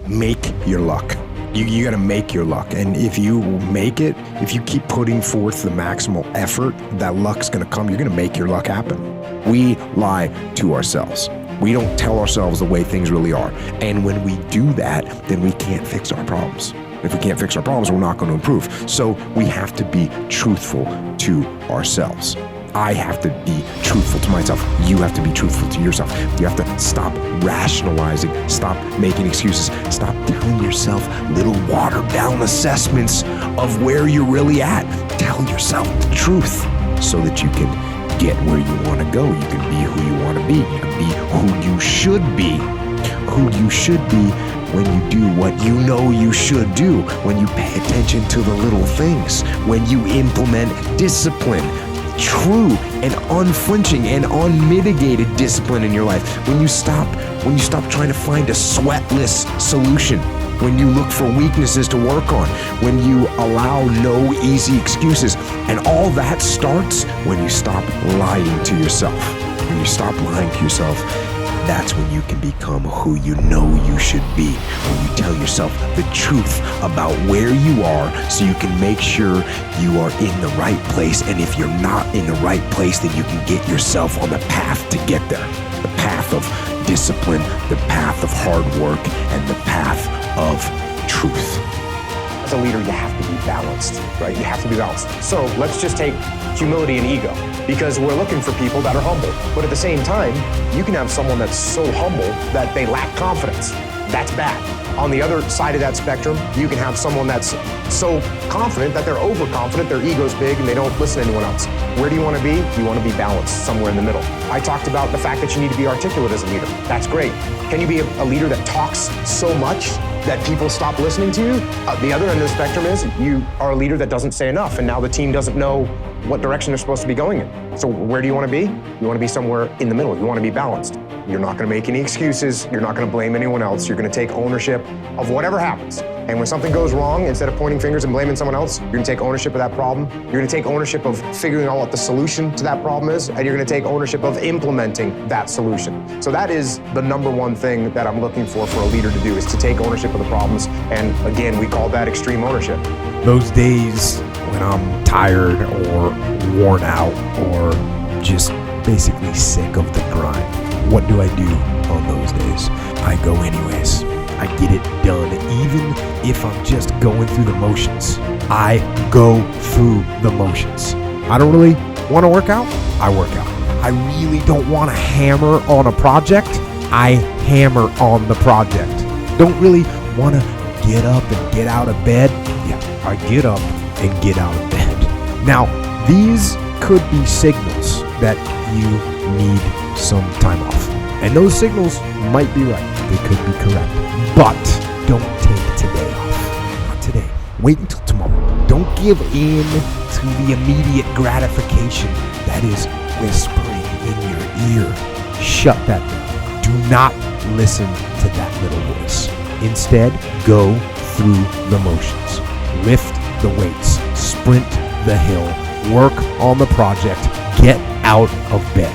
make your luck. You got to make your luck. And if you make it, if you keep putting forth the maximal effort, that luck's going to come. You're going to make your luck happen. We lie to ourselves. We don't tell ourselves the way things really are. And when we do that, then we can't fix our problems. If we can't fix our problems, we're not going to improve. So we have to be truthful to ourselves. I have to be truthful to myself. You have to be truthful to yourself. You have to stop rationalizing, stop making excuses, stop telling yourself little watered down assessments of where you're really at. Tell yourself the truth so that you can get where you want to go. You can be who you want to be. You can be who you should be. Who you should be when you do what you know you should do, when you pay attention to the little things, when you implement discipline, true and unflinching and unmitigated discipline in your life, when you stop trying to find a sweatless solution, when you look for weaknesses to work on, when you allow no easy excuses. And all that starts when you stop lying to yourself. When you stop lying to yourself, that's when you can become who you know you should be. When you tell yourself the truth about where you are so you can make sure you are in the right place. And if you're not in the right place, then you can get yourself on the path to get there. The path of discipline, the path of hard work, and the path of truth. As a leader, you have to be balanced, right? You have to be balanced. So let's just take humility and ego, because we're looking for people that are humble. But at the same time, you can have someone that's so humble that they lack confidence. That's bad. On the other side of that spectrum, you can have someone that's so confident that they're overconfident, their ego's big, and they don't listen to anyone else. Where do you want to be? You want to be balanced, somewhere in the middle. I talked about the fact that you need to be articulate as a leader. That's great. Can you be a leader that talks so much that people stop listening to you? The other end of the spectrum is you are a leader that doesn't say enough, and now the team doesn't know what direction they're supposed to be going in. So where do you want to be? You want to be somewhere in the middle. You want to be balanced. You're not going to make any excuses. You're not going to blame anyone else. You're going to take ownership of whatever happens. And when something goes wrong, instead of pointing fingers and blaming someone else, you're going to take ownership of that problem. You're going to take ownership of figuring out what the solution to that problem is, and you're going to take ownership of implementing that solution. So that is the number one thing that I'm looking for a leader to do, is to take ownership of the problems. And again, we call that extreme ownership. Those days when I'm tired or worn out or just basically sick of the grind, what do I do on those days? I go anyways. I get it done, even if I'm just going through the motions. I go through the motions. I don't really want to work out. I work out. I really don't want to hammer on a project. I hammer on the project. Don't really want to get up and get out of bed. Yeah, I get up and get out of bed. Now, these could be signals that you need some time off. And those signals might be right. They could be correct. But don't take today off. Not today. Wait until tomorrow. Don't give in to the immediate gratification that is whispering in your ear. Shut that down. Do not listen to that little voice. Instead, go through the motions. Lift the weights. Sprint the hill. Work on the project. Get out of bed.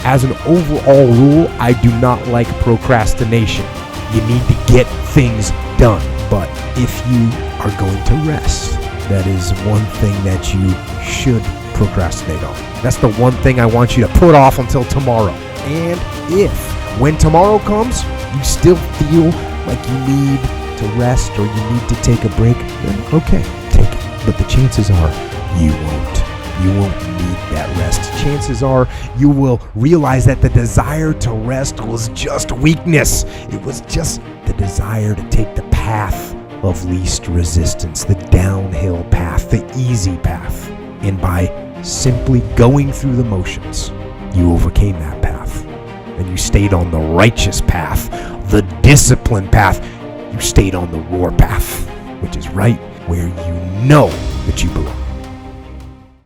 As an overall rule, I do not like procrastination. You need to get things done. But if you are going to rest, that is one thing that you should procrastinate on. That's the one thing I want you to put off until tomorrow. And if, when tomorrow comes, you still feel like you need to rest or you need to take a break, then okay, take it. But the chances are you won't. You won't need that rest. Chances are you will realize that the desire to rest was just weakness. It was just the desire to take the path of least resistance, the downhill path, the easy path. And by simply going through the motions, you overcame that path. And you stayed on the righteous path, the disciplined path. You stayed on the war path, which is right where you know that you belong.